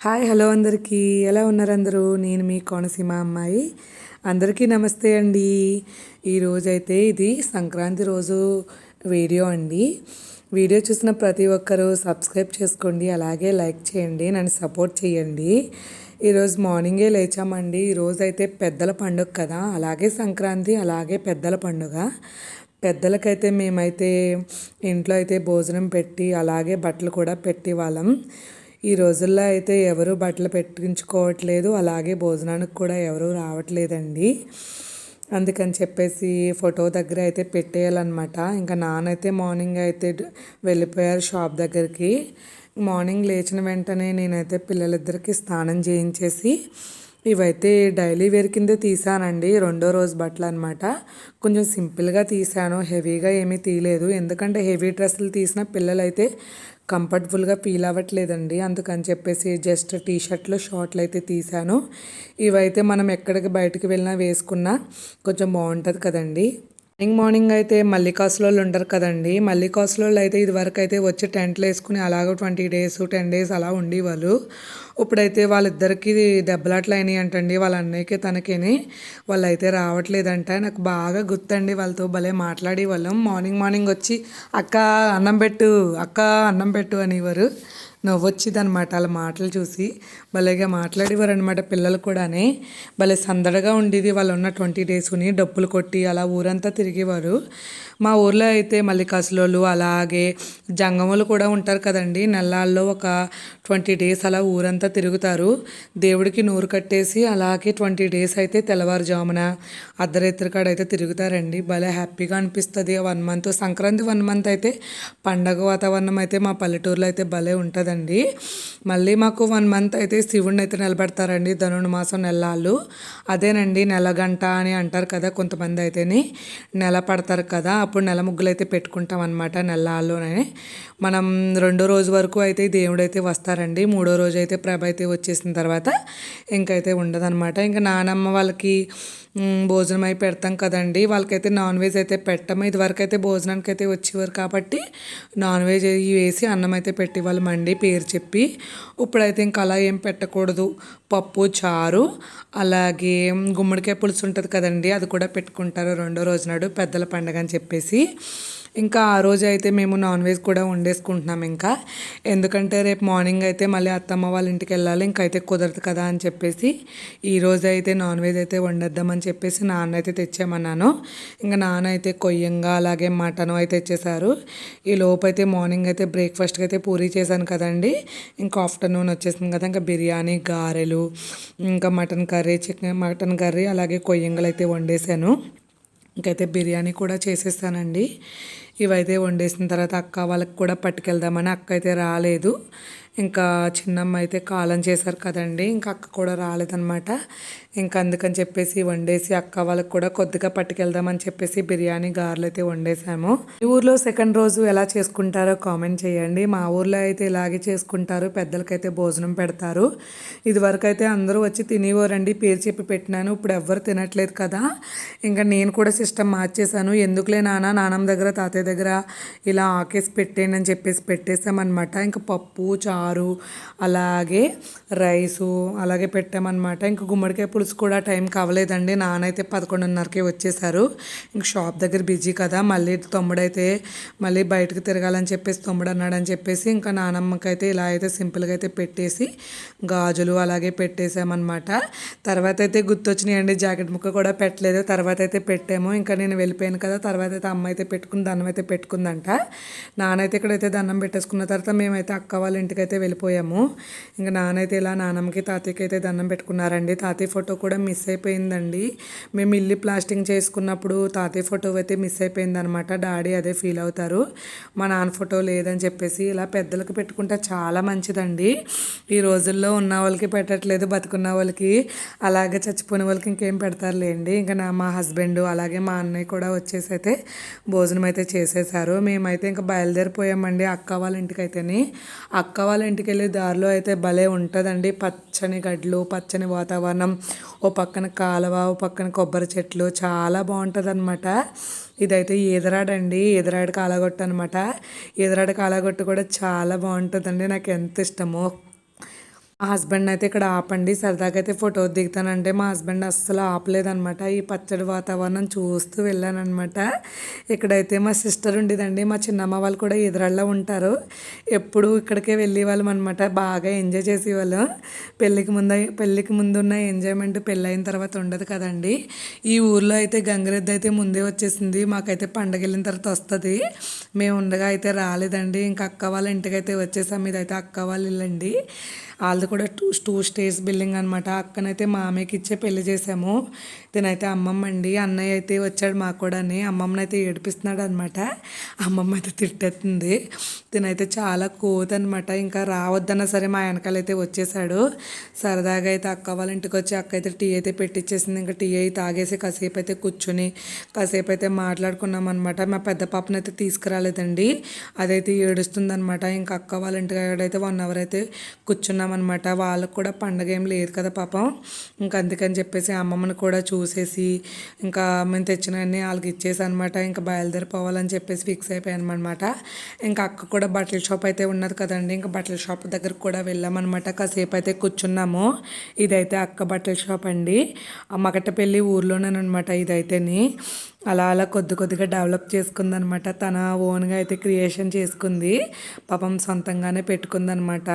Hi hello అందరికీ ఎలా ఉన్నారు అందరూ? నేను మీ కోనసీమ అమ్మాయి. అందరికీ నమస్తే అండి. ఈరోజైతే ఇది సంక్రాంతి రోజు వీడియో అండి. వీడియో చూసిన ప్రతి ఒక్కరూ సబ్స్క్రైబ్ చేసుకోండి, అలాగే లైక్ చేయండి, నన్ను సపోర్ట్ చేయండి. ఈరోజు మార్నింగే లేచామండి. ఈరోజైతే పెద్దల పండుగ కదా, అలాగే సంక్రాంతి, అలాగే పెద్దల పండుగ. పెద్దలకైతే మేమైతే ఇంట్లో అయితే భోజనం పెట్టి అలాగే బట్టలు కూడా పెట్టి వాళ్ళం. ఈ రోజుల్లో అయితే ఎవరు బట్టలు పెట్టించుకోవట్లేదు, అలాగే భోజనానికి కూడా ఎవరు రావట్లేదండి. అందుకని చెప్పేసి ఫోటో దగ్గర అయితే పెట్టేయాలన్నమాట. ఇంకా నాన్నైతే మార్నింగ్ అయితే వెళ్ళిపోయారు షాప్ దగ్గరికి. మార్నింగ్ లేచిన వెంటనే నేనైతే పిల్లలిద్దరికి స్నానం చేయించేసి ఇవైతే డైలీ వేర్ కింద తీసానండి. రెండో రోజు బట్టలు అనమాట. కొంచెం సింపుల్గా తీసాను, హెవీగా ఏమీ తీయలేదు. ఎందుకంటే హెవీ డ్రెస్సులు తీసిన పిల్లలైతే కంఫర్టబుల్గా ఫీల్ అవ్వట్లేదండి. అందుకని చెప్పేసి జస్ట్ టీ షర్ట్లు షార్ట్లు అయితే తీసాను. ఇవైతే మనం ఎక్కడికి బయటకు వెళ్ళినా వేసుకున్నా కొంచెం బాగుంటుంది కదండి. మార్నింగ్ అయితే మల్లికాసులో ఉంటారు కదండి. మల్లికాసులో అయితే ఇదివరకు అయితే వచ్చి టెంట్లు వేసుకుని అలాగ 20 days 10 days అలా ఉండేవాళ్ళు. ఇప్పుడైతే వాళ్ళిద్దరికి దెబ్బలాట్లు అయినాయి అంటండి, వాళ్ళ అన్నయ్యకి తనకేని. వాళ్ళు అయితే రావట్లేదంట. నాకు బాగా గుర్తండి, వాళ్ళతో భలే మాట్లాడేవాళ్ళం. మార్నింగ్ వచ్చి అక్క అన్నం పెట్టు, అక్క అన్నం పెట్టు అనేవారు. నవ్వొచ్చింది అనమాట వాళ్ళ మాటలు చూసి. భలేగా మాట్లాడేవారు అనమాట పిల్లలు కూడానే. భలే సందడిగా ఉండేది వాళ్ళు ఉన్న 20 daysని. డప్పులు కొట్టి అలా ఊరంతా తిరిగేవారు. మా ఊర్లో అయితే మల్లికాసులోళ్ళు అలాగే జంగములు కూడా ఉంటారు కదండి. నెలల్లో ఒక 20 days అలా ఊరంతా తిరుగుతారు. దేవుడికి నూరు కట్టేసి అలాగే 20 days అయితే తెల్లవారుజామున అర్ధరాత్రి కాడ అయితే తిరుగుతారండి. భలే హ్యాపీగా అనిపిస్తుంది. 1 month సంక్రాంతి 1 month అయితే పండగ వాతావరణం అయితే మా పల్లెటూరులో అయితే భలే ఉంటుందండి. మళ్ళీ మాకు 1 month అయితే శివుడిని అయితే నిలబెడతారండి. ధనుర్మాసం నెలలు అదేనండి, నెలగంట అని అంటారు కదా కొంతమంది అయితేని. నెల పడతారు కదా, అప్పుడు నెల ముగ్గులు అయితే పెట్టుకుంటాం అనమాట నెలల్లోనే. మనం 2వ రోజు వరకు అయితే దేవుడు అయితే వస్తారండి. 3వ రోజు అయితే ప్రభ అయితే వచ్చేసిన తర్వాత ఇంకైతే ఉండదన్నమాట. ఇంకా నానమ్మ వాళ్ళకి భోజనం అయి పెడతాం కదండి. వాళ్ళకైతే నాన్ వెజ్ అయితే పెట్టము. ఇదివరకు అయితే భోజనానికి అయితే వచ్చేవారు కాబట్టి నాన్ వెజ్ వేసి అన్నం అయితే పెట్టేవాళ్ళం అండి పేరు చెప్పి. ఇప్పుడైతే ఇంకా అలా ఏం పెట్టకూడదు. పప్పు చారు అలాగే గుమ్మడికాయ పులుసు ఉంటుంది కదండి, అది కూడా పెట్టుకుంటారు 2వ రోజు నాడు పెద్దల పండగ అని చెప్పేసి. ఇంకా ఆ రోజు అయితే మేము నాన్ వెజ్ కూడా వండేసుకుంటున్నాం. ఇంకా ఎందుకంటే రేపు మార్నింగ్ అయితే మళ్ళీ అత్తమ్మ వాళ్ళ ఇంటికి వెళ్ళాలి, ఇంకైతే కుదరదు కదా అని చెప్పేసి ఈరోజు అయితే నాన్ వెజ్ అయితే వండేద్దామని చెప్పేసి నాన్న అయితే తెచ్చామన్నాను. ఇంకా నాన్న అయితే కొయ్యంగా అలాగే మటన్ అయితే తెచ్చేసారు. ఈ లోపు అయితే మార్నింగ్ అయితే బ్రేక్ఫాస్ట్కి అయితే పూరీ చేశాను కదండి. ఇంకా ఆఫ్టర్నూన్ వచ్చేసింది కదా, ఇంకా బిర్యానీ, గారెలు, ఇంకా మటన్ కర్రీ అలాగే కొయ్యంగలు అయితే వండేసాను. ఇంకైతే బిర్యానీ కూడా చేసేస్తానండి. ఇవైతే వండేసిన తర్వాత అక్క వాళ్ళకి కూడా పట్టుకెళ్దామని అక్క అయితే రాలేదు. ఇంకా చిన్నమ్మ అయితే కాలం చేశారు కదండి, ఇంకా అక్క కూడా రాలేదన్నమాట. ఇంకా అందుకని చెప్పేసి వండేసి అక్క వాళ్ళకి కూడా కొద్దిగా పట్టుకెళ్దామని చెప్పేసి బిర్యానీ గారెలు అయితే వండేసాము. ఈ ఊర్లో సెకండ్ రోజు ఎలా చేసుకుంటారో కామెంట్ చేయండి. మా ఊర్లో అయితే ఇలాగే చేసుకుంటారు. పెద్దలకైతే భోజనం పెడతారు. ఇదివరకు అయితే అందరూ వచ్చి తినేవారండి, పేరు చెప్పి పెట్టినాను. ఇప్పుడు ఎవ్వరు తినట్లేదు కదా, ఇంకా నేను కూడా సిస్టమ్ మార్చేశాను. ఎందుకులే నానమ్మ దగ్గర తాతయ్య దగ్గర ఇలా ఆకేసి పెట్టేయండి అని చెప్పేసి పెట్టేసామన్నమాట. ఇంకా పప్పు చారు అలాగే రైసు అలాగే పెట్టామన్నమాట. ఇంకా గుమ్మడికాయ పులుసు కూడా టైంకి అవ్వలేదండి. నానైతే 11:30కే వచ్చేసారు. ఇంక షాప్ దగ్గర బిజీ కదా, మళ్ళీ తమ్ముడైతే మళ్ళీ బయటకు తిరగాలని చెప్పేసి తమ్ముడు అన్నాడని చెప్పేసి ఇంకా నానమ్మకైతే ఇలా అయితే సింపుల్గా అయితే పెట్టేసి గాజులు అలాగే పెట్టేసామన్నమాట. తర్వాత అయితే గుర్తొచ్చినాయండి, జాకెట్ ముక్క కూడా పెట్టలేదు. తర్వాత అయితే పెట్టాము. ఇంకా నేను వెళ్ళిపోయాను కదా, తర్వాత అయితే అమ్మ అయితే పెట్టుకుని దండం అయితే పెట్టుకుందంట. నానైతే ఇక్కడైతే దండం పెట్టేసుకున్న తర్వాత మేమైతే అక్క వాళ్ళ ఇంటికి అయితే వెళ్ళిపోయాము. ఇంకా నానైతే ఇలా నానమ్మకి తాతయ్యకి అయితే దండం పెట్టుకున్నారండి. తాతయ్య ఫోటో కూడా మిస్ అయిపోయిందండి. మేము ఇల్లు ప్లాస్టింగ్ చేసుకున్నప్పుడు తాతయ్య ఫోటో అయితే మిస్ అయిపోయింది అనమాట. డాడీ అదే ఫీల్ అవుతారు, మా నాన్న ఫోటో లేదని చెప్పేసి. ఇలా పెద్దలకు పెట్టుకుంటే చాలా మంచిదండి. ఈ రోజుల్లో ఉన్న వాళ్ళకి పెట్టట్లేదు, బతుకున్న వాళ్ళకి అలాగే చచ్చిపోయిన వాళ్ళకి ఇంకేం పెడతారులేండి. ఇంకా మా హస్బెండ్ అలాగే మా అన్నయ్య కూడా వచ్చేసి అయితే భోజనం అయితే చేసేసారు. మేమైతే ఇంకా బయలుదేరిపోయామండి అక్క వాళ్ళ ఇంటికి అయితేని. అక్క వాళ్ళ ఇంటికి వెళ్ళే దారిలో అయితే భలే ఉంటుందండి. పచ్చని గడ్లు, పచ్చని వాతావరణం, ఓ పక్కన కాలువ, ఓ పక్కన కొబ్బరి చెట్లు, చాలా బాగుంటుంది అనమాట. ఇదైతే ఈదరాడండి, ఈదరాడు కాలగొట్టు అనమాట. ఈదరాడు కాలగొట్టు కూడా చాలా బాగుంటుందండి, నాకు ఎంత ఇష్టమో. మా హస్బెండ్ అయితే ఇక్కడ ఆపండి సరదాగా అయితే ఫోటో దిగుతానంటే మా హస్బెండ్ అస్సలు ఆపలేదనమాట. ఈ పచ్చడి వాతావరణం చూస్తూ వెళ్ళానమాట. ఇక్కడైతే మా సిస్టర్ ఉండేదండి, మా చిన్నమ్మ వాళ్ళు కూడా ఎదురల్లో ఉంటారు. ఎప్పుడు ఇక్కడికే వెళ్ళేవాళ్ళం అనమాట. బాగా ఎంజాయ్ చేసేవాళ్ళం. పెళ్ళికి ముందు ఉన్న ఎంజాయ్మెంట్ పెళ్ళైన తర్వాత ఉండదు కదండి. ఈ ఊర్లో అయితే గంగిరెద్దు అయితే ముందే వచ్చేసింది. మాకైతే పండగ వెళ్ళిన తర్వాత వస్తుంది. మేము ఉండగా అయితే రాలేదండి. ఇంకా అక్క వాళ్ళ ఇంటికి అయితే వచ్చేసాం. ఇదైతే అక్క వాళ్ళ ఇల్లండి. వాళ్ళది కూడా టూ స్టేర్స్ బిల్డింగ్ అనమాట. అక్కనైతే మామయ్యకి ఇచ్చే పెళ్లి చేసాము. తినైతే అమ్మమ్మ అండి. అన్నయ్య అయితే వచ్చాడు మాకు కూడాని. అమ్మమ్మని అయితే ఏడిపిస్తున్నాడు అనమాట. అమ్మమ్మ అయితే తిట్టేస్తుంది. తినైతే చాలా కోతి అనమాట. ఇంకా రావద్దన్నా సరే మా వెనకాలైతే వచ్చేసాడు. సరదాగా అయితే అక్క వాళ్ళ ఇంటికి వచ్చి అక్క అయితే టీ అయితే పెట్టించేసింది. ఇంకా టీ అయితే తాగేసి కాసేపు అయితే కూర్చుని కాసేపు అయితే మాట్లాడుకున్నాం అనమాట. మా పెద్ద పాపను అయితే తీసుకురాలేదండి. అదైతే ఏడుస్తుంది అనమాట. ఇంకా అక్క వాళ్ళ ఇంటికి అయితే 1 అవర్ అయితే కూర్చున్నామన్నమాట. వాళ్ళకు కూడా పండగ ఏం లేదు కదా పాపం. ఇంకా అందుకని చెప్పేసి అమ్మమ్మని కూడా చూసేసి ఇంకా మేము తెచ్చినవన్నీ వాళ్ళకి ఇచ్చేసి అనమాట. ఇంకా బయలుదేరిపోవాలని చెప్పేసి ఫిక్స్ అయిపోయాను అనమాట. ఇంకా అక్క కూడా బట్టల షాప్ అయితే ఉన్నది కదండి. ఇంకా బట్టల షాప్ దగ్గరకు కూడా వెళ్ళామన్నమాట. కాసేపు అయితే కూర్చున్నాము. ఇదైతే అక్క బట్టల షాప్ అండి. మకటపల్లి ఊర్లోనేనమాట ఇదైతేని. అలా అలా కొద్దిగా డెవలప్ చేసుకుందనమాట. తన ఓన్గా అయితే క్రియేషన్ చేసుకుంది. పాపం సొంతంగానే పెట్టుకుందనమాట.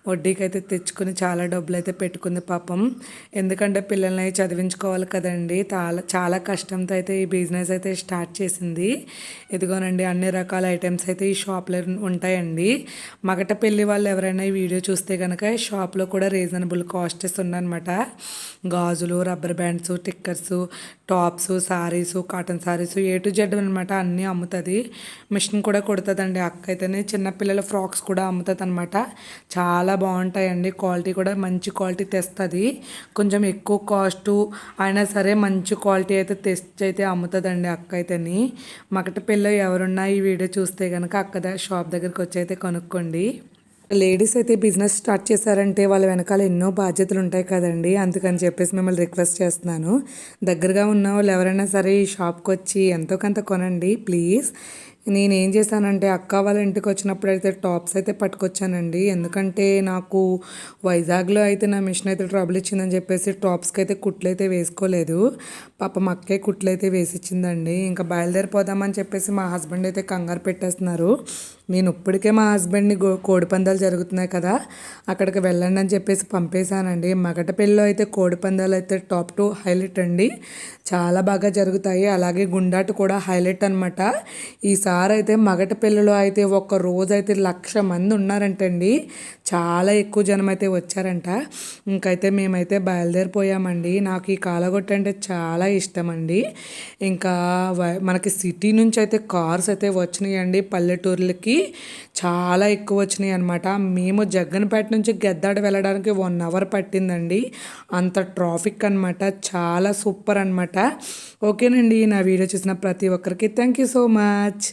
వడ్డీకి అయితే తెచ్చుకుని చాలా డబ్బులు అయితే పెట్టుకుంది పాపం. ఎందుకంటే పిల్లల్ని చదివించుకోవాలి కదండి. చాలా కష్టంతో అయితే ఈ బిజినెస్ అయితే స్టార్ట్ చేసింది. ఇదిగోనండి అన్ని రకాల ఐటమ్స్ అయితే ఈ షాప్లో ఉంటాయండి. మగటపల్లి వాళ్ళు ఎవరైనా ఈ వీడియో చూస్తే కనుక ఈ షాప్లో కూడా రీజనబుల్ కాస్టెస్ ఉన్నాయన్నమాట. గాజులు, rubber bands, stickers, tops, saris, cotton saris A to Z అనమాట. అన్నీ అమ్ముతుంది. మిషన్ కూడా కుడుతుందండి అక్క అయితేనే. చిన్నపిల్లల ఫ్రాక్స్ కూడా అమ్ముతుంది అనమాట. చాలా బాగుంటాయండి. క్వాలిటీ కూడా మంచి క్వాలిటీ తెస్తుంది. కొంచెం ఎక్కువ కాస్టు అయినా సరే మంచి క్వాలిటీ అయితే తెచ్చి అయితే అమ్ముతుందండి అక్క అయితేని. మకటపల్లిలో ఎవరున్నా ఈ వీడియో చూస్తే కనుక అక్క షాప్ దగ్గరికి వచ్చి అయితే కొనుక్కోండి. లేడీస్ అయితే బిజినెస్ స్టార్ట్ చేశారంటే వాళ్ళ వెనకాల ఎన్నో బాధ్యతలు ఉంటాయి కదండి. అందుకని చెప్పేసి మిమ్మల్ని రిక్వెస్ట్ చేస్తున్నాను. దగ్గరగా ఉన్న వాళ్ళు ఎవరైనా సరే ఈ షాప్కి వచ్చి ఎంతో కొంత కొనండి ప్లీజ్. నేనేం చేశానంటే అక్క వాళ్ళ ఇంటికి వచ్చినప్పుడు అయితే టాప్స్ అయితే పట్టుకొచ్చానండి. ఎందుకంటే నాకు వైజాగ్లో అయితే నా మిషన్ అయితే ట్రబుల్ ఇచ్చిందని చెప్పేసి టాప్స్కి అయితే కుట్లు అయితే వేసుకోలేదు. పాపం అక్కే కుట్లు అయితే వేసిచ్చిందండి. ఇంకా బయలుదేరిపోదామని చెప్పేసి మా హస్బెండ్ అయితే కంగారు పెట్టేస్తున్నారు. నేను ఇప్పటికే మా హస్బెండ్ని కోడిపందాలు జరుగుతున్నాయి కదా అక్కడికి వెళ్ళండి అని చెప్పేసి పంపేశానండి. మగటపల్లిలో అయితే కోడిపందాలు అయితే టాప్ 2 హైలైట్ అండి. చాలా బాగా జరుగుతాయి. అలాగే గుండాటు కూడా హైలైట్ అనమాట. ఈసారి అయితే మగటపల్లిలో అయితే ఒక రోజు అయితే 1,00,000 మంది ఉన్నారంటండి. చాలా ఎక్కువ జనం అయితే వచ్చారంట. ఇంకైతే మేమైతే బయలుదేరిపోయామండి. నాకు ఈ కాలగొట్ట అంటే చాలా ఇష్టం అండి. ఇంకా మనకి సిటీ నుంచి అయితే కార్స్ అయితే వచ్చినాయండి. పల్లెటూర్లకి చాలా ఎక్కువ వచ్చినాయి అనమాట. మేము జగ్గనపేట నుంచి గెద్దాడ వెళ్ళడానికి 1 అవర్ పట్టిందండి. అంత ట్రాఫిక్ అనమాట. చాలా సూపర్ అనమాట. ఓకేనండి, నా వీడియో చూసిన ప్రతి ఒక్కరికి థ్యాంక్ యూ సో మచ్.